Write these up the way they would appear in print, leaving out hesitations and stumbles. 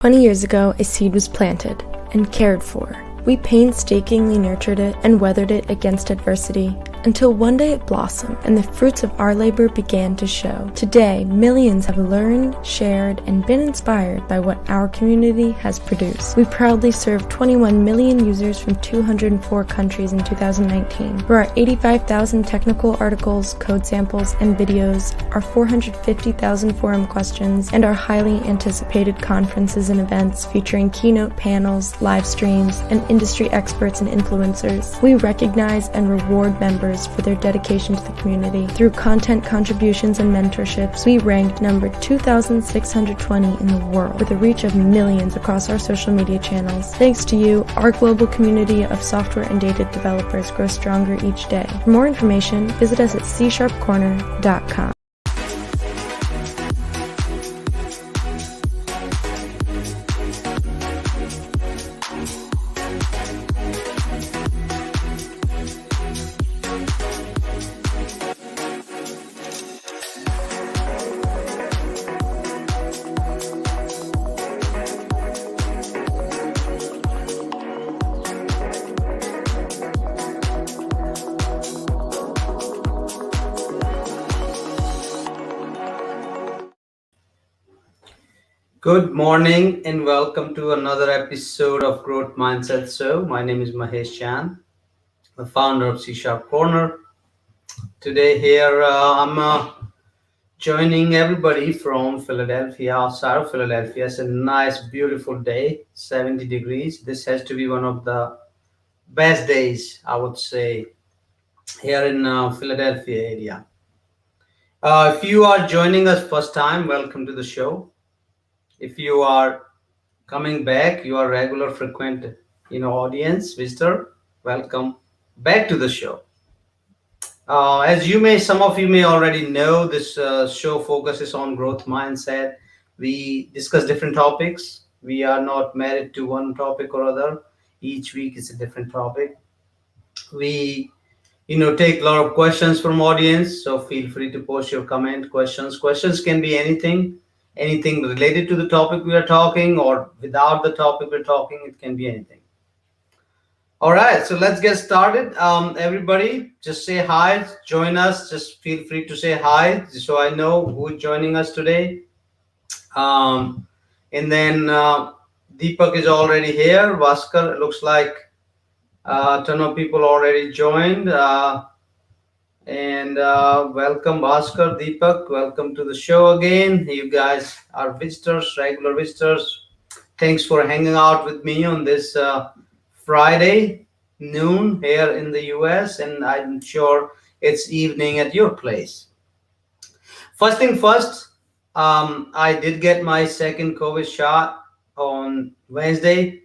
20 years ago, a seed was planted and cared for. We painstakingly nurtured it and weathered it against adversity until one day it blossomed and the fruits of our labor began to show. Today, millions have learned, shared, and been inspired by what our community has produced. We proudly serve 21 million users from 204 countries in 2019. For our 85,000 technical articles, code samples, and videos, our 450,000 forum questions, and our highly anticipated conferences and events featuring keynote panels, live streams, and industry experts and influencers, we recognize and reward members for their dedication to the community. Through content contributions and mentorships, we ranked number 2,620 in the world with a reach of millions across our social media channels. Thanks to you, our global community of software and data developers grows stronger each day. For more information, visit us at csharpcorner.com. Good morning and welcome to another episode of Growth Mindset Show. My name is Mahesh Chand, the founder of C Sharp Corner. Today here I'm joining everybody from Philadelphia, outside of Philadelphia. It's a nice, beautiful day, 70 degrees. This has to be one of the best days, I would say, here in Philadelphia area. If you are joining us first time, welcome to the show. If you are coming back, you are regular frequent, audience, visitor, welcome back to the show. As some of you may already know, this show focuses on growth mindset. We discuss different topics. We are not married to one topic or other. Each week is a different topic. We, take a lot of questions from audience. So feel free to post your questions. Questions can be anything related to the topic we are talking or without the topic we're talking. It can be anything. All right, so let's get started. Everybody just say hi, join us. Just feel free to say hi so I know who is joining us today. And then Deepak is already here. Bhaskar, it looks like a ton of people already joined. And welcome Bhaskar, Deepak, welcome to the show again. You guys are visitors, regular visitors. Thanks for hanging out with me on this Friday noon here in the US, and I'm sure it's evening at your place. First thing first, I did get my second COVID shot on Wednesday,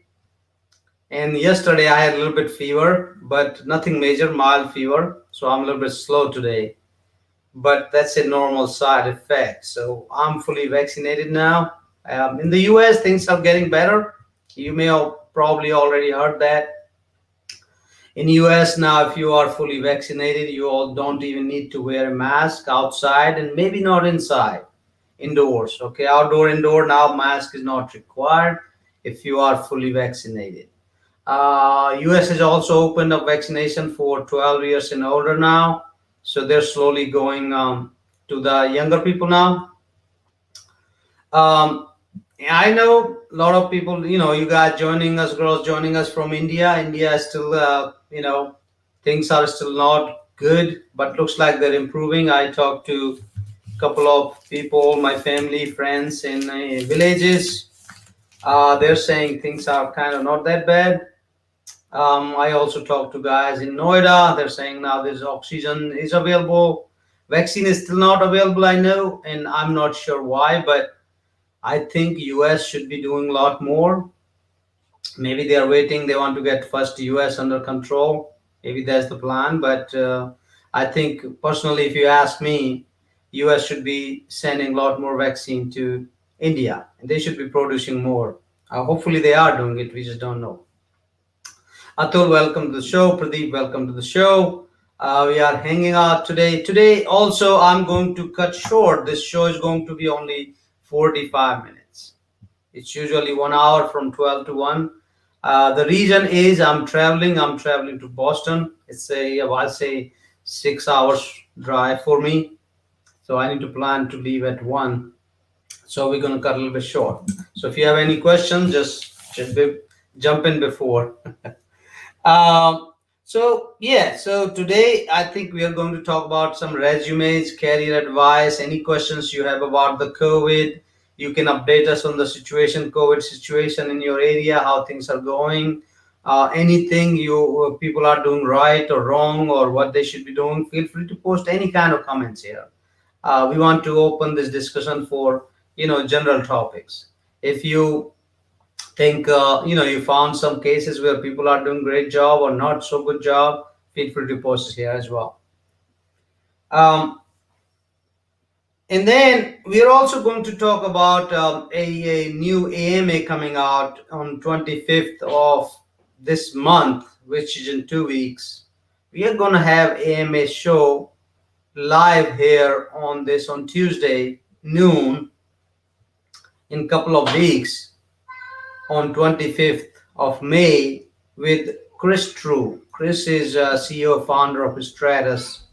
and yesterday I had a little bit fever, but nothing major, mild fever. So I'm a little bit slow today, but that's a normal side effect. So I'm fully vaccinated now. In the US, things are getting better. You may have probably already heard that. In US now, if you are fully vaccinated, you all don't even need to wear a mask outside and maybe not inside, indoors. Okay, outdoor, indoor, now mask is not required if you are fully vaccinated. US has also opened up vaccination for 12 years and older now. So they're slowly going to the younger people now. I know a lot of people, you guys joining us, girls joining us from India. India is still, things are still not good, but looks like they're improving. I talked to a couple of people, my family, friends in villages. They're saying things are kind of not that bad. I also talked to guys in Noida. They're saying now there's oxygen is available. Vaccine is still not available, I know, and I'm not sure why, but I think US should be doing a lot more. Maybe they're waiting. They want to get first US under control. Maybe that's the plan. But I think personally, if you ask me, US should be sending a lot more vaccine to India. And they should be producing more. Hopefully they are doing it. We just don't know. Atul, welcome to the show. Pradeep, welcome to the show. We are hanging out today. Today also, I'm going to cut short. This show is going to be only 45 minutes. It's usually 1 hour from 12 to 1. The reason is I'm traveling. I'm traveling to Boston. It's a, I'll say, 6 hours drive for me. So I need to plan to leave at 1. So we're going to cut a little bit short. So if you have any questions, just jump in before. Um, so today I think we are going to talk about some resumes, career advice, any questions you have about the COVID. You can update us on the situation, COVID situation in your area, how things are going. Anything you people are doing right or wrong, or what they should be doing. Feel free to post any kind of comments here. We want to open this discussion for general topics. If you think you found some cases where people are doing great job or not so good job, feel free to post it here as well. Um, and then we are also going to talk about a new AMA coming out on 25th of this month, which is in 2 weeks. We are going to have AMA show live here on Tuesday noon in couple of weeks on 25th of May with Chris True. Chris is CEO founder of Stratus.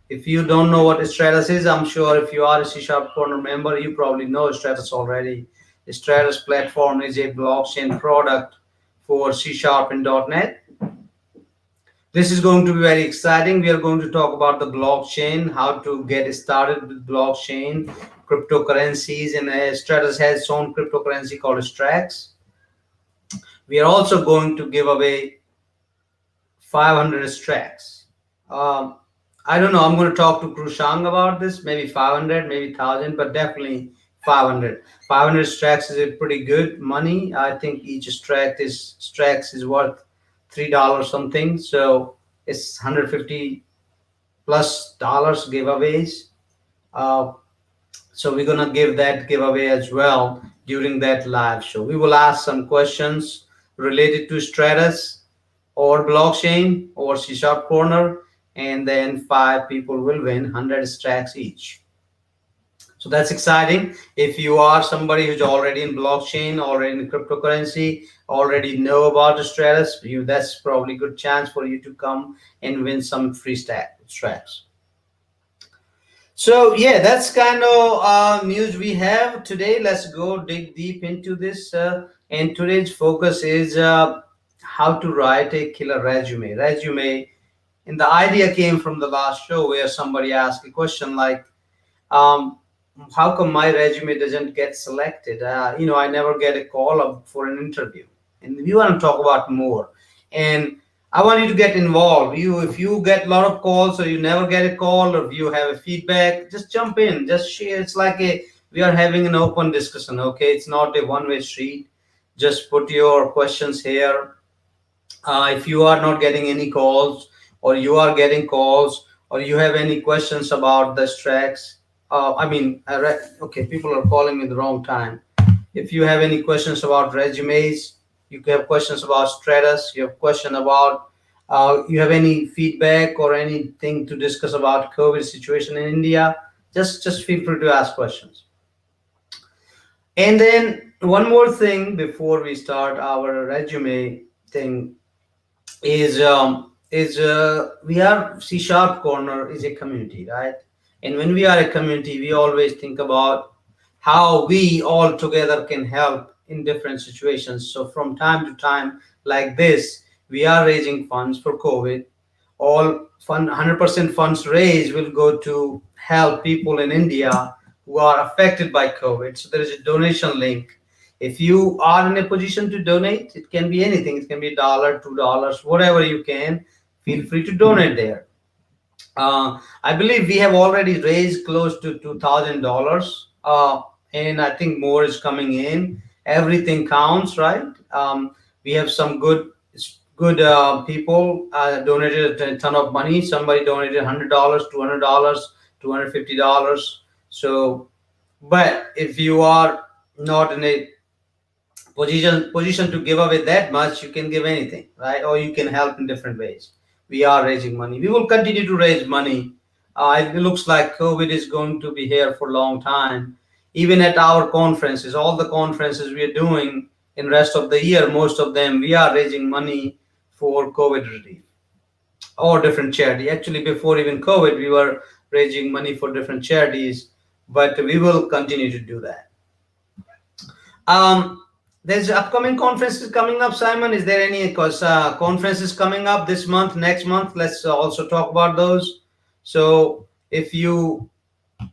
If you don't know what Stratus is, I'm sure if you are a C Sharp Corner member, you probably know Stratus already. Stratus platform is a blockchain product for C Sharp and .NET. This is going to be very exciting. We are going to talk about the blockchain, how to get started with blockchain, cryptocurrencies, and Stratus has its own cryptocurrency called Strax. We are also going to give away 500 tracks. Um, I don't know. I'm going to talk to Krushang about this. Maybe 500, maybe 1,000, but definitely 500. 500 tracks is a pretty good money. I think each tracks is worth $3 something. So it's 150 plus dollars giveaways. Uh, so we're gonna give that giveaway as well during that live show. We will ask some questions related to Stratus or blockchain or C Sharp Corner, and then 5 people will win 100 stacks each. So that's exciting. If you are somebody who's already in blockchain, already in cryptocurrency, already know about the Stratus, that's probably a good chance for you to come and win some free stacks. So yeah, that's kind of news we have today. Let's go dig deep into this. And today's focus is how to write a killer resume. And the idea came from the last show where somebody asked a question like, um, how come my resume doesn't get selected? I never get a call up for an interview, and we want to talk about more. And I want you to get involved. If you get a lot of calls, or you never get a call, or if you have a feedback, just jump in, just share. It's like we are having an open discussion. Okay, it's not a one-way street. Just put your questions here. If you are not getting any calls, or you are getting calls, or you have any questions about the tracks, okay, people are calling me the wrong time. If you have any questions about resumes, you have questions about Stratus, you have question about, you have any feedback or anything to discuss about COVID situation in India, just feel free to ask questions. And then one more thing before we start our resume thing is we are C Sharp Corner is a community, right? And when we are a community, we always think about how we all together can help in different situations. So from time to time, like this, we are raising funds for COVID. All 100% funds raised will go to help people in India who are affected by COVID. So there is a donation link. If you are in a position to donate, it can be anything. It can be $1, $2, whatever you can. Feel free to donate there. I believe we have already raised close to $2,000, and I think more is coming in. Everything counts, right? We have some good people donated a ton of money. Somebody donated $100, $200, $250. So, but if you are not in a position to give away that much, you can give anything, right? Or you can help in different ways. We are raising money. We will continue to raise money. It looks like COVID is going to be here for a long time. Even at our conferences, all the conferences we are doing in rest of the year, most of them we are raising money for COVID relief or different charity. Actually, before even COVID, we were raising money for different charities, but we will continue to do that. Um, there's upcoming conferences coming up, Simon. Is there any conferences coming up this month, next month? Let's also talk about those. So if you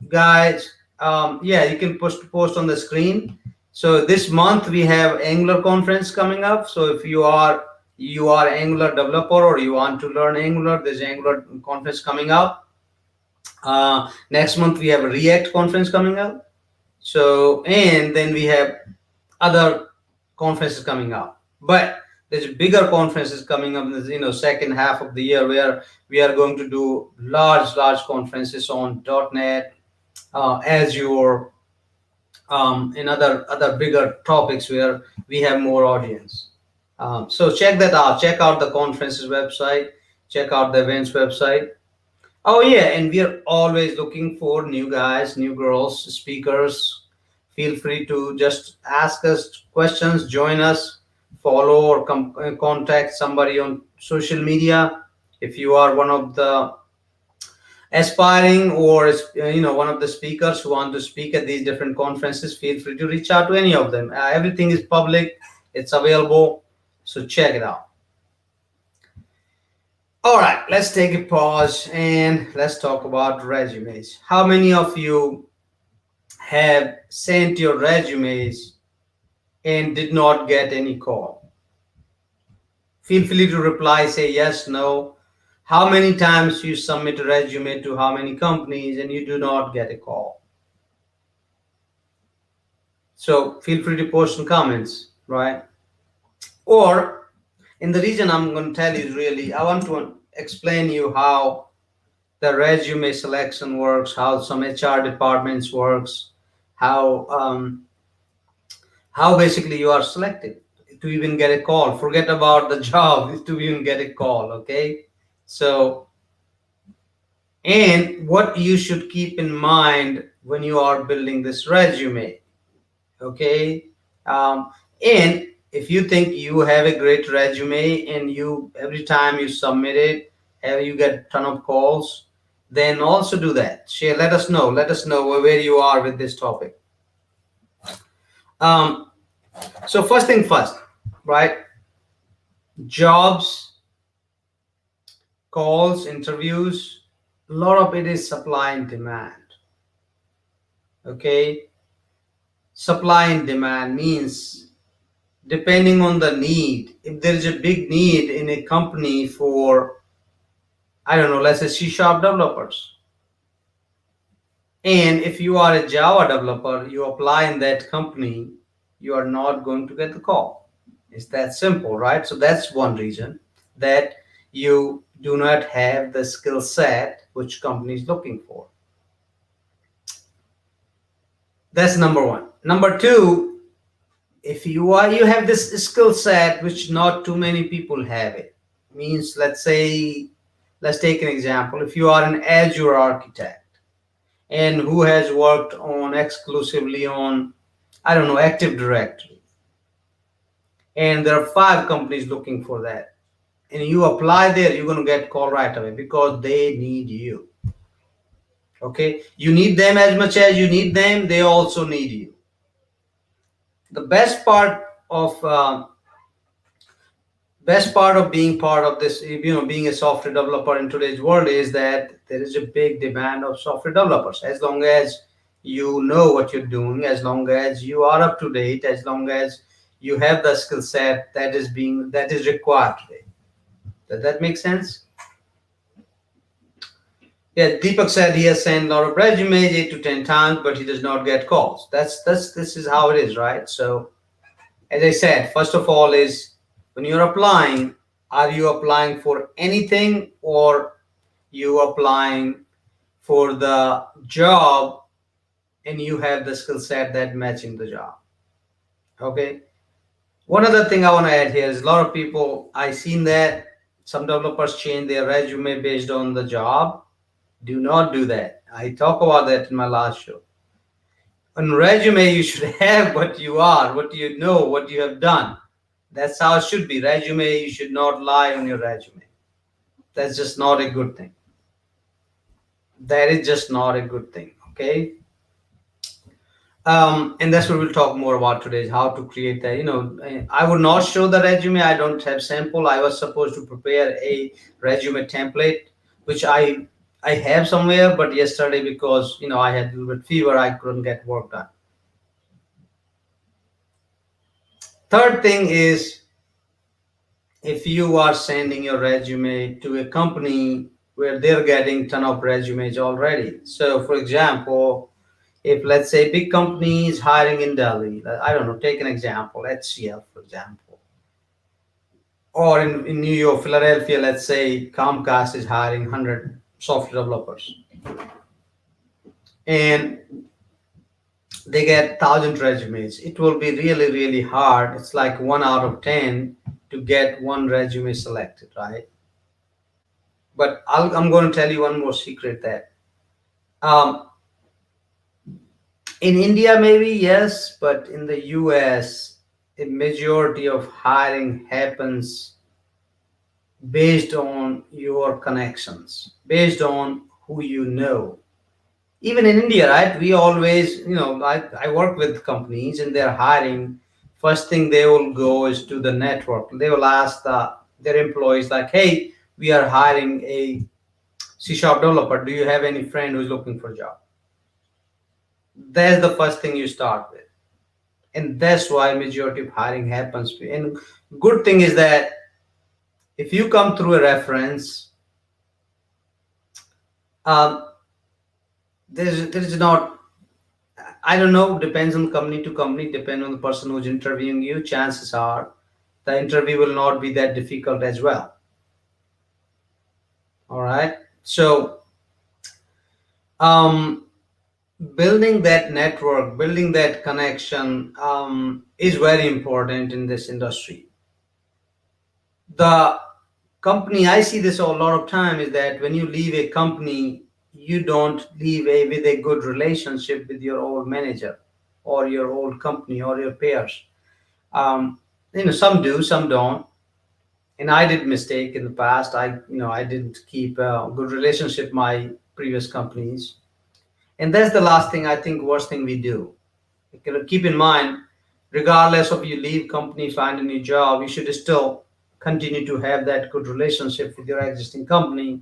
guys, yeah, you can post on the screen. So this month we have Angular conference coming up. So if you are Angular developer or you want to learn Angular, there's Angular conference coming up. Next month we have a React conference coming up. So and then we have other conferences coming up. But there's bigger conferences coming up in the second half of the year where we are going to do large conferences on .NET, Azure, and other bigger topics where we have more audience. So check that out. Check out the conferences website. Check out the events website. Oh yeah, and we are always looking for new guys, new girls, speakers. Feel free to just ask us questions, join us, follow or contact somebody on social media. If you are one of the aspiring or one of the speakers who want to speak at these different conferences, feel free to reach out to any of them. Everything is public, it's available, so check it out. All right, let's take a pause and let's talk about resumes. How many of you have sent your resumes and did not get any call? Feel free to reply, say yes, no. How many times you submit a resume to how many companies and you do not get a call? So feel free to post some comments, right? Or, and the reason I'm going to tell you is really, I want to explain you how the resume selection works, how some HR departments works, how basically you are selected to even get a call. Forget about the job to even get a call. Okay, so and what you should keep in mind when you are building this resume. Okay, um, and if you think you have a great resume and you every time you submit it, you get a ton of calls, then also do that. Share, let us know where you are with this topic. um, so first thing first, right? Jobs, calls, interviews, a lot of it is supply and demand. Okay, supply and demand means depending on the need. If there is a big need in a company for, I don't know, let's say C# developers, and if you are a Java developer, you apply in that company, you are not going to get the call. It's that simple, right? So that's one reason that you do not have the skill set which company is looking for. That's number one. Number two, if you have this skill set which not too many people have it, means let's take an example. If you are an Azure architect and who has worked on exclusively on, I don't know, Active Directory, and there are 5 companies looking for that, and you apply there, you're going to get call right away because they need you. Okay, you need them as much as you need them, they also need you. The best part of being part of this, being a software developer in today's world, is that there is a big demand of software developers. As long as you know what you're doing, as long as you are up to date, as long as you have the skill set that is required today. Does that make sense? Yeah, Deepak said he has sent a lot of resumes 8 to 10 times, but he does not get calls. This is how it is, right? So as I said, first of all is when you're applying, are you applying for anything or you applying for the job and you have the skill set that matching the job? Okay. One other thing I want to add here is a lot of people, I've seen that some developers change their resume based on the job. Do not do that. I talk about that in my last show. On resume, you should have what you are, what you know, what you have done. That's how it should be. Resume, you should not lie on your resume. That's just not a good thing. That is just not a good thing. Okay. And that's what we'll talk more about today is how to create that. I would not show the resume. I don't have sample. I was supposed to prepare a resume template, which I have somewhere, but yesterday because I had a little bit fever, I couldn't get work done. Third thing is if you are sending your resume to a company where they're getting ton of resumes already. So for example, if let's say big company is hiring in Delhi, I don't know, take an example, HCL for example, or in New York, Philadelphia, let's say Comcast is hiring 100 software developers, and they get 1,000 resumes. It will be really, really hard. It's like 1 out of 10 to get one resume selected, right? But I'm going to tell you one more secret that um, in India, maybe yes, but in the US, a majority of hiring happens based on your connections, based on who you know. Even in India, right? We always, I work with companies and they're hiring. First thing they will go is to the network. They will ask their employees, like, hey, we are hiring a C sharp developer. Do you have any friend who's looking for a job? That's the first thing you start with. And that's why majority of hiring happens. And good thing is that if you come through a reference, um, there's not, I don't know, depends on company to company, depend on the person who's interviewing you. Chances are the interview will not be that difficult as well. All right. So um, building that network, building that connection is very important in this industry. The company, I see this a lot of time, is that when you leave a company, you don't leave with a good relationship with your old manager or your old company or your peers. um, some do, some don't, and I did mistake in the past. I didn't keep a good relationship with my previous companies, and that's the last thing, I think, worst thing we do. Keep in mind, regardless of you leave company, find a new job, you should still continue to have that good relationship with your existing company,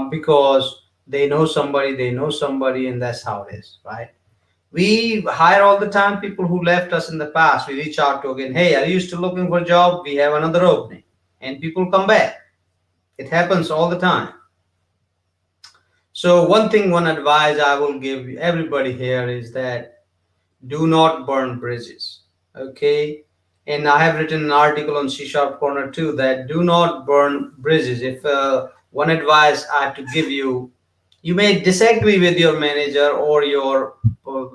because they know somebody, and that's how it is, right? We hire all the time people who left us in the past. We reach out to again, hey, are you still looking for a job? We have another opening, and people come back. It happens all the time. So one thing, one advice I will give everybody here is that do not burn bridges. Okay. And I have written an article on C Sharp Corner too, that do not burn bridges. If one advice I have to give you, you may disagree with your manager or your uh,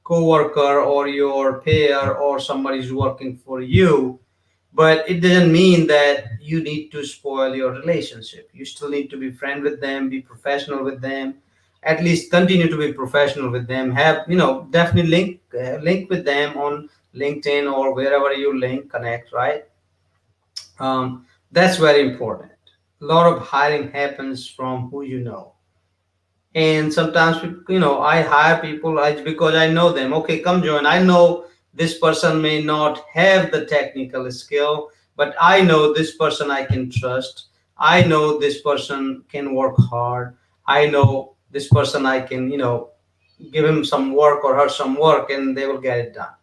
co-worker or your peer or somebody who's working for you, but it doesn't mean that you need to spoil your relationship. You still need to be friend with them, be professional with them, at least continue to be professional with them. Have, definitely link with them on LinkedIn or wherever you link, connect, right? That's very important. A lot of hiring happens from who you know. And sometimes, I hire people because I know them. Okay, come join. I know this person may not have the technical skill, but I know this person I can trust. I know this person can work hard. I know this person I can, give him some work or her some work, and they will get it done.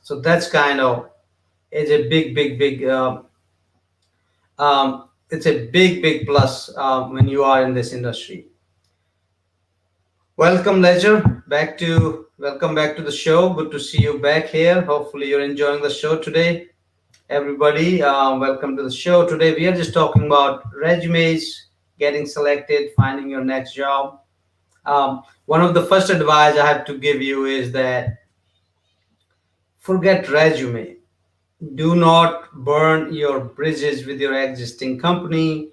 So that's kind of, is a big, big, big it's a big, big plus when you are in this industry. Welcome, Ledger. Welcome back to the show. Good to see you back here. Hopefully, you're enjoying the show today. Everybody, welcome to the show. Today, we are just talking about resumes, getting selected, finding your next job. One of the first advice I have to give you is that forget resume. Do not burn your bridges with your existing company.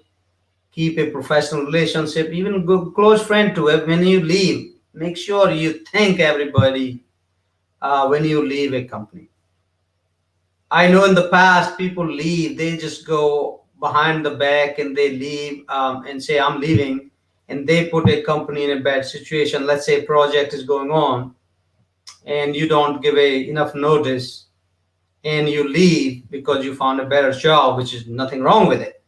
Keep a professional relationship, even a good close friend to it when you leave. make sure you thank everybody when you leave a company. I know in the past people leave, they just go behind the back and they leave and say, I'm leaving. And they put a company in a bad situation. Let's say a project is going on and you don't give enough notice and you leave because you found a better job, which is nothing wrong with it.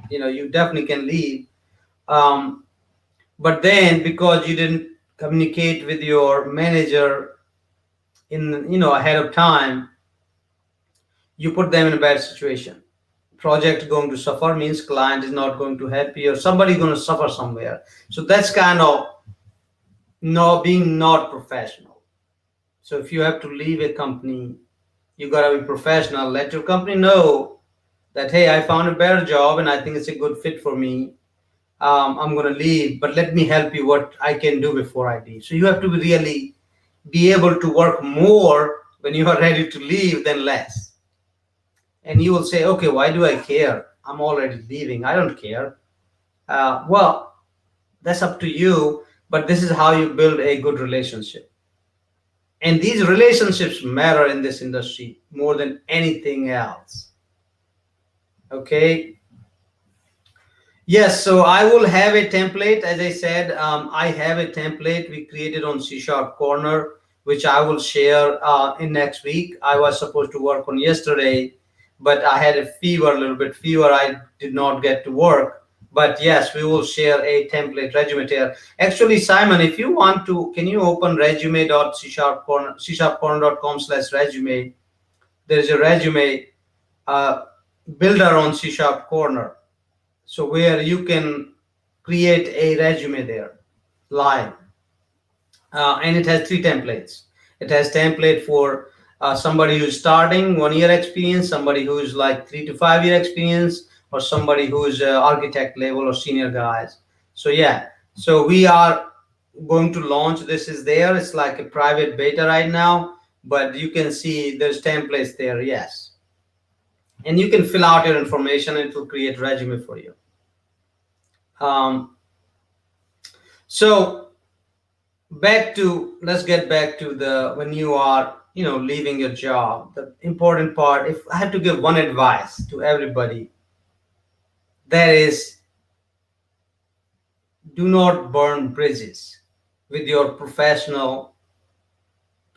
You definitely can leave. Um, but then because you didn't communicate with your manager ahead of time, you put them in a bad situation. Project going to suffer means client is not going to help you or somebody going to suffer somewhere. So that's kind of no being not professional. So if you have to leave a company, you got to be professional. Let your company know that, hey, I found a better job and I think it's a good fit for me. I'm going to leave, but let me help you what I can do before I leave. So you have to really be able to work more when you are ready to leave than less. And you will say, okay, why do I care? I'm already leaving. I don't care. Well, that's up to you, but this is how you build a good relationship. And these relationships matter in this industry more than anything else. Okay. Yes, so I will have a template. As I said, I have a template we created on C Sharp Corner, which I will share in next week. I was supposed to work on yesterday, but I had a fever, a little bit fever. I did not get to work. But yes, we will share a template resume here. Actually, Simon, if you want to, can you open resume.csharpcorner.com/resume? There is a resume uh, builder on C Sharp Corner, so where you can create a resume there live. And it has three templates. It has template for somebody who's starting 1 year experience, somebody who's like 3 to 5 year experience, or somebody who's architect level or senior guys. So yeah, so we are going to launch. This is there. It's like a private beta right now, but you can see there's templates there. Yes, and you can fill out your information and it will create resume for you. Um, so let's get back to the when you are leaving your job, the important part. If I had to give one advice to everybody, that is, do not burn bridges with your professional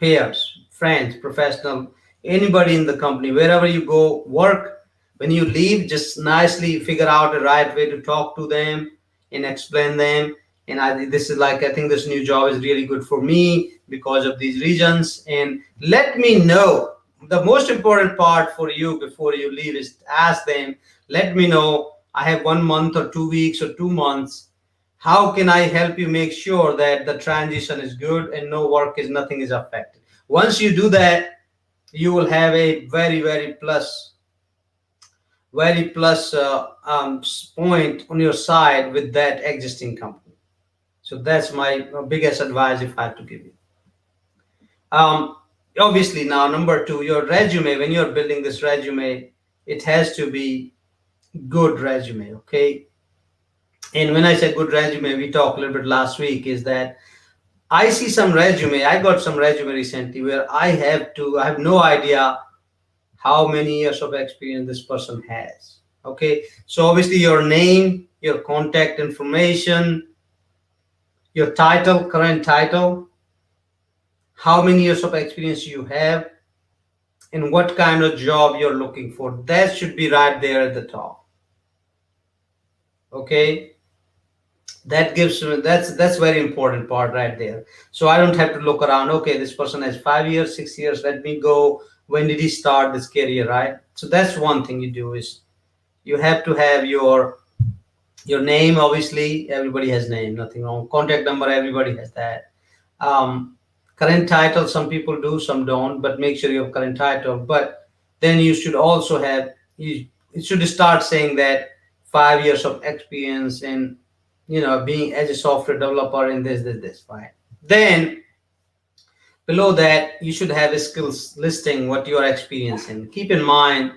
peers, friends, professional, anybody in the company, wherever you go work. When you leave, just nicely figure out the right way to talk to them and explain them. And this is like, I think this new job is really good for me because of these reasons. And let me know. The most important part for you before you leave is to ask them, let me know, I have 1 month or 2 weeks or 2 months. How can I help you make sure that the transition is good and no work is nothing is affected? Once you do that, you will have a very plus point on your side with that existing company. So that's my biggest advice if I had to give you. Um, Obviously, now number two, your resume. When you're building this resume, it has to be good resume. Okay. And when I say good resume, we talked a little bit last week. Is that I see some resume. I got some resume recently where I have no idea how many years of experience this person has. Okay, so obviously your name, your contact information, your title, current title, how many years of experience you have, and what kind of job you're looking for. That should be right there at the top. Okay, that's very important part right there. So I don't have to look around. Okay, this person has 5 years, 6 years. Let me go. When did he start this career? Right. So that's one thing you do is you have to have your name. Obviously everybody has name, nothing wrong. Contact number, everybody has that. um, Current title, some people do, some don't, but make sure you have current title. But then you should also have, you it should start saying that 5 years of experience in being as a software developer in this right. Then below that you should have a skills listing, what you are experiencing. Keep in mind,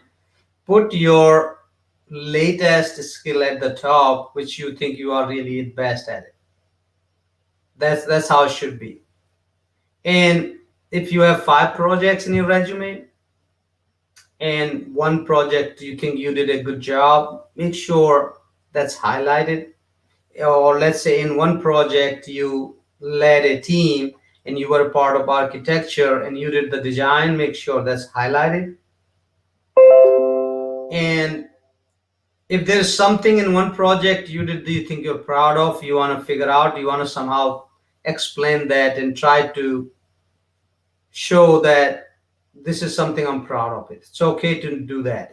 put your latest skill at the top, which you think you are really best at it. That's how it should be. And if you have 5 projects in your resume, and one project you think you did a good job, make sure that's highlighted. Or let's say in one project you led a team and you were a part of architecture and you did the design, make sure that's highlighted. And if there's something in one project you did, do you think you're proud of, you want to figure out, you want to somehow explain that and try to show that this is something I'm proud of. It's okay to do that.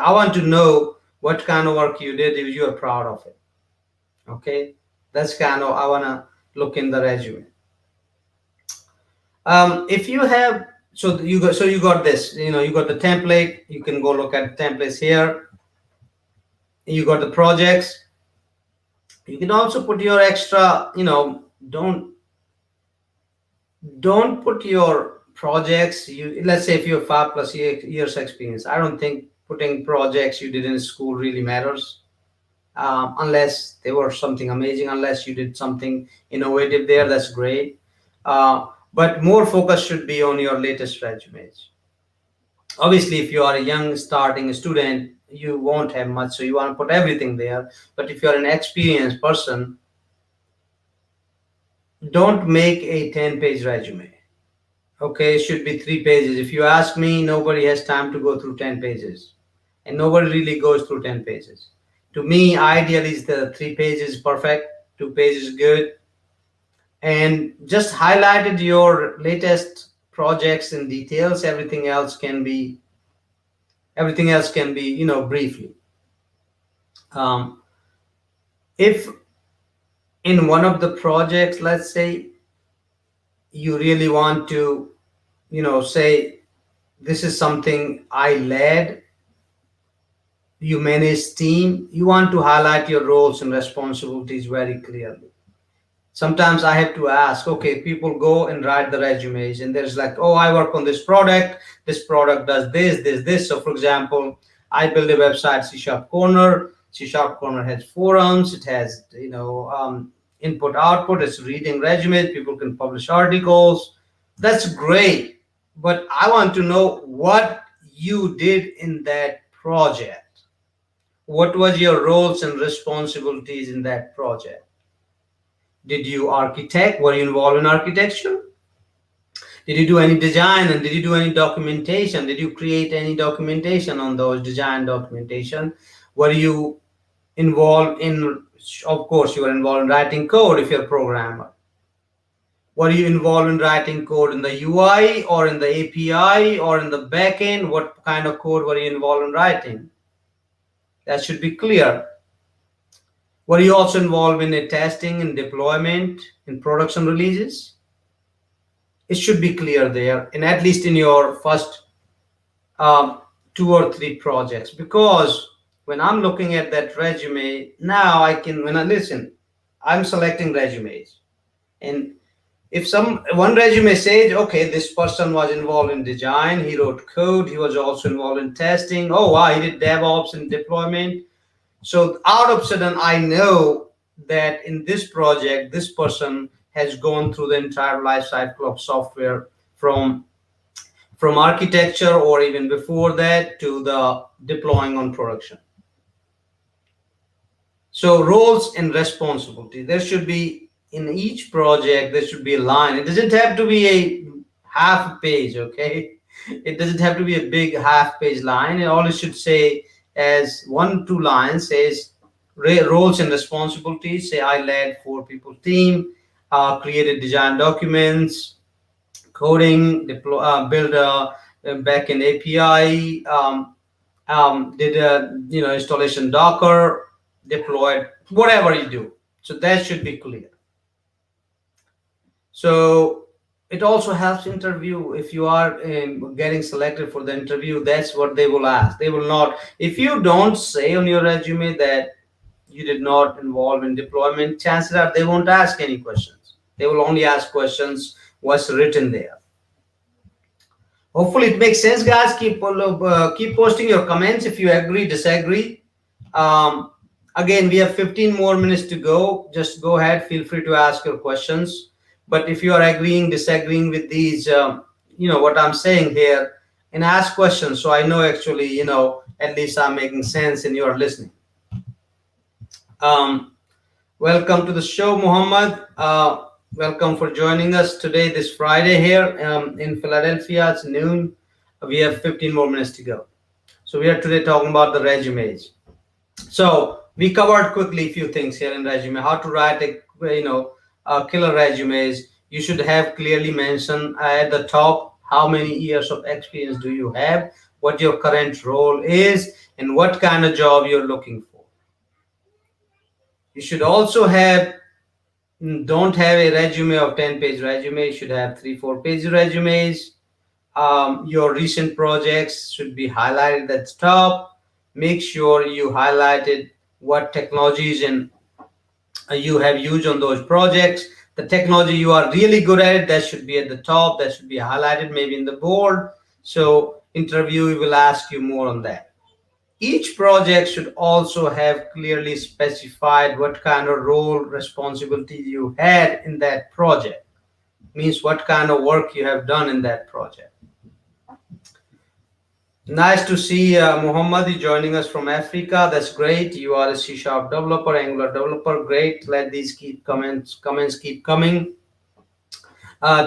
I want to know what kind of work you did if you are proud of it. Okay, that's kind of I want to look in the resume. If you have, so you got this, you got the template. You can go look at templates here. You got the projects. You can also put your extra, don't put your projects. You let's say if you have 5+ years experience, I don't think putting projects you did in school really matters, unless they were something amazing. Unless you did something innovative there, that's great. But more focus should be on your latest resumes. Obviously, if you are a young starting student, you won't have much, so you want to put everything there. But if you're an experienced person, don't make a 10-page resume. Okay, it should be 3 pages. If you ask me, nobody has time to go through 10 pages. And nobody really goes through 10 pages. To me, ideally, is the 3 pages perfect, 2 pages good. And just highlighted your latest projects in details. Everything else can be, briefly. Um, if in one of the projects, let's say you really want to, say this is something I led, you manage team, you want to highlight your roles and responsibilities very clearly. Sometimes I have to ask, okay, people go and write the resumes, and there's like, oh, I work on this product does this. So, for example, I build a website, C Sharp Corner. C Sharp Corner has forums, it has, input output, it's reading resumes, people can publish articles. That's great. But I want to know what you did in that project. What was your roles and responsibilities in that project? Did you architect? Were you involved in architecture? Did you do any design, and did you do any documentation? Did you create any documentation on those design documentation? Were you involved in, of course, you were involved in writing code if you're a programmer. Were you involved in writing code in the UI or in the API or in the backend? What kind of code were you involved in writing? That should be clear. Were you also involved in a testing and deployment in production releases? It should be clear there, and at least in your first 2 or 3 projects. Because when I'm looking at that resume, now when I listen, I'm selecting resumes. And if one resume says, okay, this person was involved in design, he wrote code, he was also involved in testing, oh wow, he did DevOps and deployment. So out of sudden, I know that in this project, this person has gone through the entire life cycle of software from architecture or even before that to the deploying on production. So roles and responsibility. There should be in each project, there should be a line. It doesn't have to be a half page, okay? It doesn't have to be a big half-page line. All it should say as 1-2 lines says roles and responsibilities. Say I led 4 people team, created design documents, coding, deploy, build a backend API, did a installation Docker, deployed, whatever you do. So that should be clear. So it also helps interview. If you are getting selected for the interview, that's what they will ask. They will not, if you don't say on your resume that you did not involve in deployment, chances are they won't ask any questions. They will only ask questions what's written there. Hopefully it makes sense, guys. Keep posting your comments if you agree, disagree. Again, we have 15 more minutes to go. Just go ahead, feel free to ask your questions. But if you are agreeing, disagreeing with these, what I'm saying here, and ask questions so I know actually, at least I'm making sense and you are listening. Um, Welcome to the show, Muhammad. Welcome for joining us today, this Friday here in Philadelphia. It's noon. We have 15 more minutes to go. So we are today talking about the resumes. So we covered quickly a few things here in resume. How to write killer resumes. You should have clearly mentioned at the top how many years of experience do you have, what your current role is, and what kind of job you're looking for. You should also have don't have a resume of 10-page resume. You should have 3 4 page resumes. Your recent projects should be highlighted at the top. Make sure you highlighted what technologies and you have used on those projects. The technology you are really good at, that should be at the top. That should be highlighted maybe in the board. So interview will ask you more on that. Each project should also have clearly specified what kind of role responsibility you had in that project. Means what kind of work you have done in that project. Nice to see Muhammad is joining us from Africa. That's great. You are a C Sharp developer, Angular developer. Great. Let these keep comments keep coming.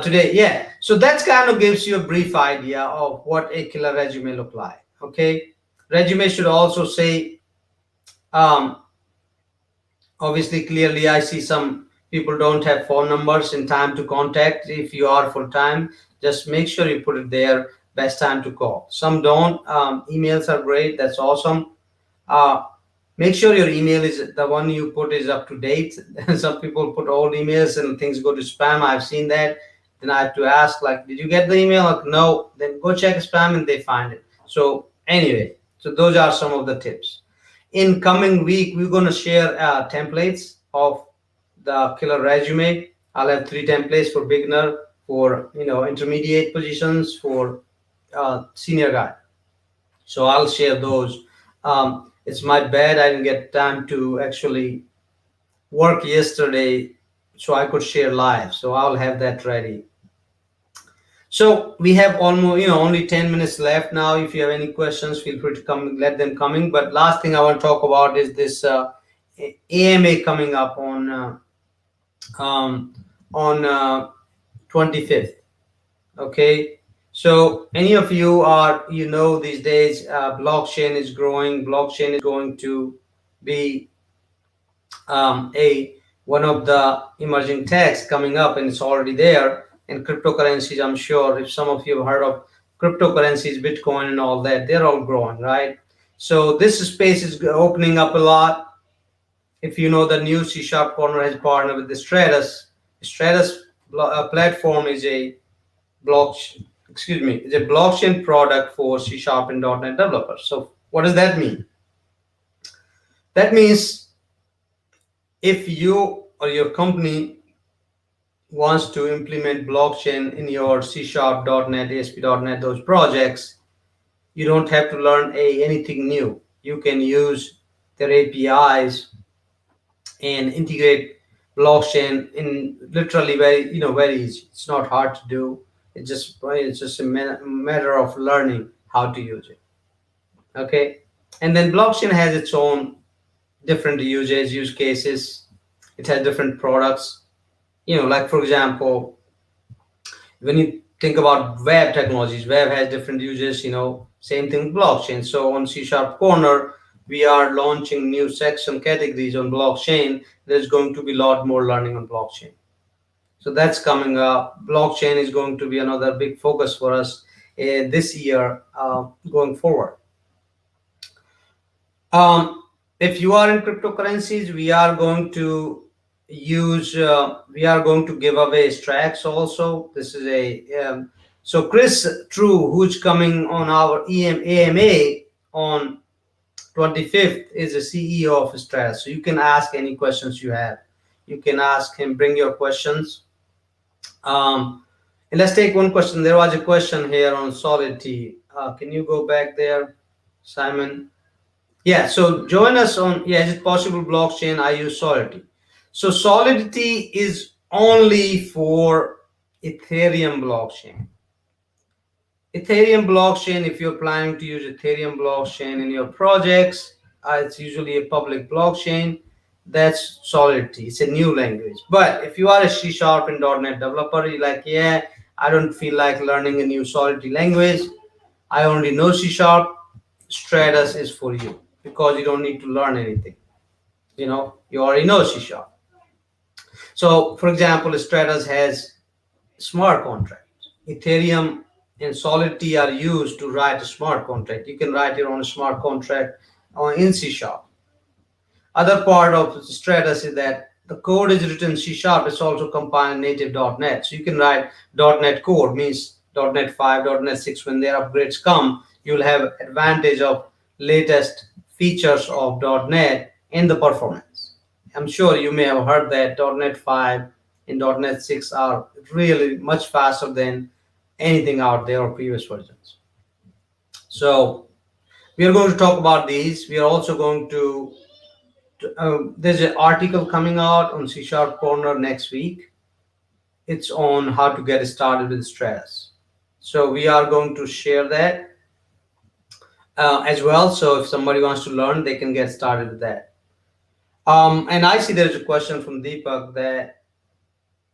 Today, yeah. So that kind of gives you a brief idea of what a killer resume look like. Okay. Resume should also say um, obviously clearly I see some people don't have phone numbers in time to contact. If you are full time, just make sure you put it there, best time to call. Some don't. Emails are great, that's awesome. uh, Make sure your email is the one you put is up to date. Some people put old emails and things go to spam. I've seen that. Then I have to ask, like, did you get the email? Like, no. Then go check spam and they find it. So anyway, so those are some of the tips. In coming week, we're going to share templates of the killer resume. I'll have 3 templates for beginner, for intermediate positions, for senior guy. So I'll share those. It's my bad I didn't get time to actually work yesterday, so I could share live. So I'll have that ready. So we have almost only 10 minutes left now. If you have any questions, feel free to come. Let them coming. But last thing I want to talk about is this AMA coming up um, on 25th. Okay. So any of you are, these days, blockchain is growing. Blockchain is going to be a one of the emerging techs coming up, and it's already there. And cryptocurrencies, I'm sure if some of you have heard of cryptocurrencies, Bitcoin and all that, they're all growing, right? So this space is opening up a lot. If you know, the new C Sharp Corner has partnered with the Stratus platform is a blockchain, excuse me, is a blockchain product for C Sharp and .NET developers. So what does that mean? That means if you or your company wants to implement blockchain in your C Sharp, .NET, ASP.NET, those projects, you don't have to learn anything new. You can use their APIs and integrate blockchain in literally very easy. It's not hard to do. It's just a matter of learning how to use it. Okay, and then blockchain has its own different use cases. It has different products. Like for example, when you think about web technologies, web has different uses. Same thing with blockchain. So on C Sharp Corner, we are launching new section categories on blockchain. There's going to be a lot more learning on blockchain. So that's coming up. Blockchain is going to be another big focus for us this year going forward. Um, if you are in cryptocurrencies, we are going to give away tracks also. This is so Chris True, who's coming on our AMA on 25th, is the CEO of Stratus. So you can ask any questions you have. You can ask him, bring your questions. And let's take one question. There was a question here on Solidity. Can you go back there, Simon? Yeah, so join us on, yeah, is it possible blockchain? I use Solidity. So Solidity is only for Ethereum blockchain. Ethereum blockchain, if you're planning to use Ethereum blockchain in your projects, it's usually a public blockchain. That's Solidity. It's a new language. But if you are a C Sharp and .NET developer, you're like, yeah, I don't feel like learning a new Solidity language. I only know C Sharp. Stratus is for you because you don't need to learn anything. You already know C Sharp. So, for example, Stratus has smart contracts. Ethereum and Solidity are used to write a smart contract. You can write your own smart contract in C Sharp. Other part of Stratus is that the code is written C Sharp. It's also compiled in native .NET. So you can write .NET code, means .NET 5, .NET 6. When their upgrades come, you'll have advantage of latest features of .NET in the performance. I'm sure you may have heard that .NET 5 and .NET 6 are really much faster than anything out there or previous versions. So we are going to talk about these. We are also going to there's an article coming out on C Sharp Corner next week. It's on how to get started with Stratus. So we are going to share that as well. So if somebody wants to learn, they can get started with that. And I see there's a question from Deepak that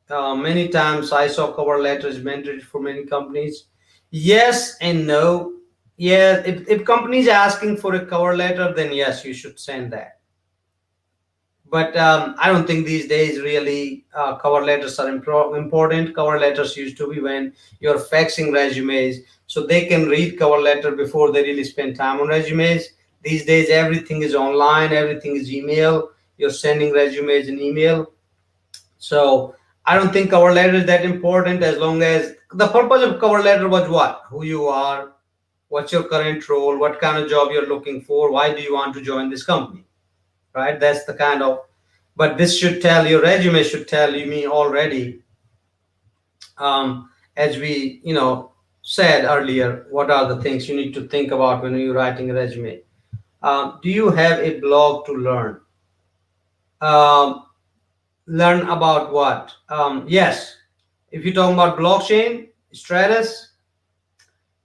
many times I saw cover letters mandatory for many companies. Yes and no. Yeah, if companies are asking for a cover letter, then yes, you should send that. But I don't think these days really cover letters are important. Cover letters used to be when you're faxing resumes, so they can read cover letter before they really spend time on resumes. These days, everything is online, everything is email. You're sending resumes in email, so I don't think cover letter is that important. As long as the purpose of cover letter was what, who you are, what's your current role, what kind of job you're looking for, why do you want to join this company, right? That's the kind of, but this should tell, your resume should tell you me already, as we said earlier, what are the things you need to think about when you're writing a resume. Do you have a blog to learn? um, Learn about what? Yes, if you're talking about blockchain, Stratus,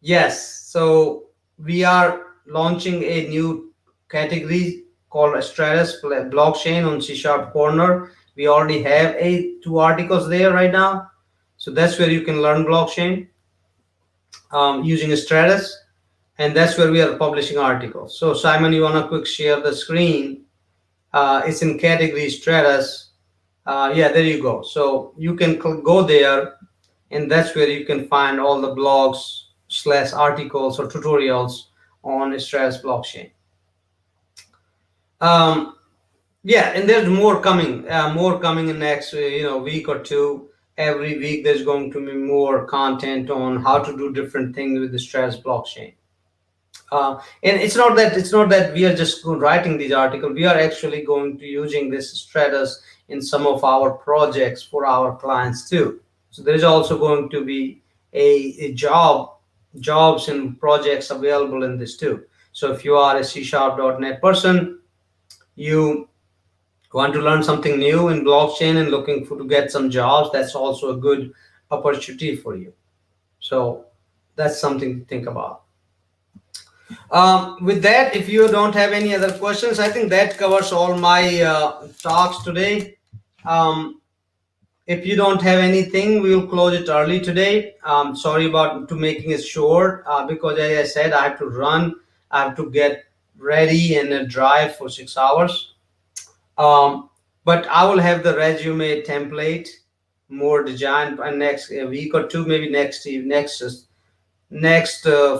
yes. So we are launching a new category called Stratus blockchain on C Sharp Corner. We already have two articles there right now. So that's where you can learn blockchain using Stratus, and that's where we are publishing articles. So Simon, you wanna quick share the screen? It's in category Stratus. Yeah, there you go. So you can go there, and that's where you can find all the blogs slash articles or tutorials on Stratus blockchain. Um, yeah, and there's more coming in next week or two. Every week there's going to be more content on how to do different things with the Stratus blockchain. And it's not that we are just writing these articles. We are actually going to using this Stratus in some of our projects for our clients too. So there is also going to be a jobs and projects available in this too. So if you are a C Sharp.net person, you want to learn something new in blockchain and looking for to get some jobs, that's also a good opportunity for you. So that's something to think about. With that, if you don't have any other questions, I think that covers all my talks today. Um, if you don't have anything, we will close it early today. Sorry about to making it short because, as I said, I have to run. I have to get ready and drive for 6 hours. Um, but I will have the resume template more designed by next week or two, maybe next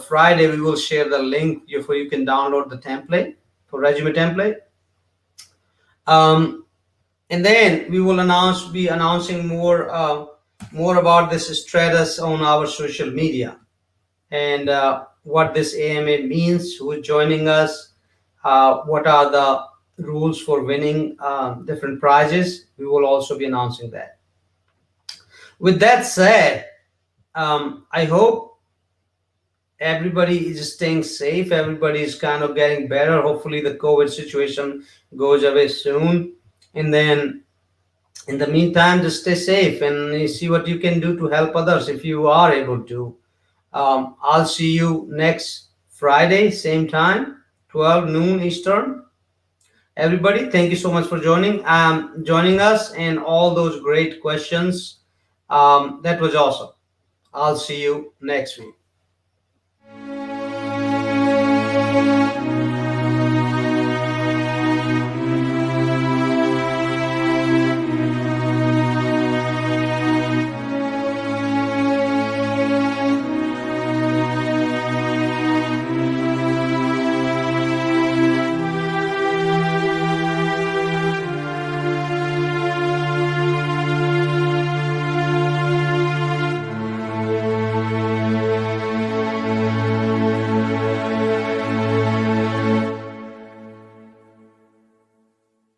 Friday. We will share the link for you can download the template for resume template. Um, and then we will be announcing more about this Stratus on our social media, and what this AMA means, who is joining us, what are the rules for winning different prizes. We will also be announcing that. With that said, I hope everybody is staying safe. Everybody is kind of getting better. Hopefully, the COVID situation goes away soon. And then, in the meantime, just stay safe and you see what you can do to help others if you are able to. I'll see you next Friday, same time, 12 noon Eastern. Everybody, thank you so much for joining us and all those great questions. That was awesome. I'll see you next week.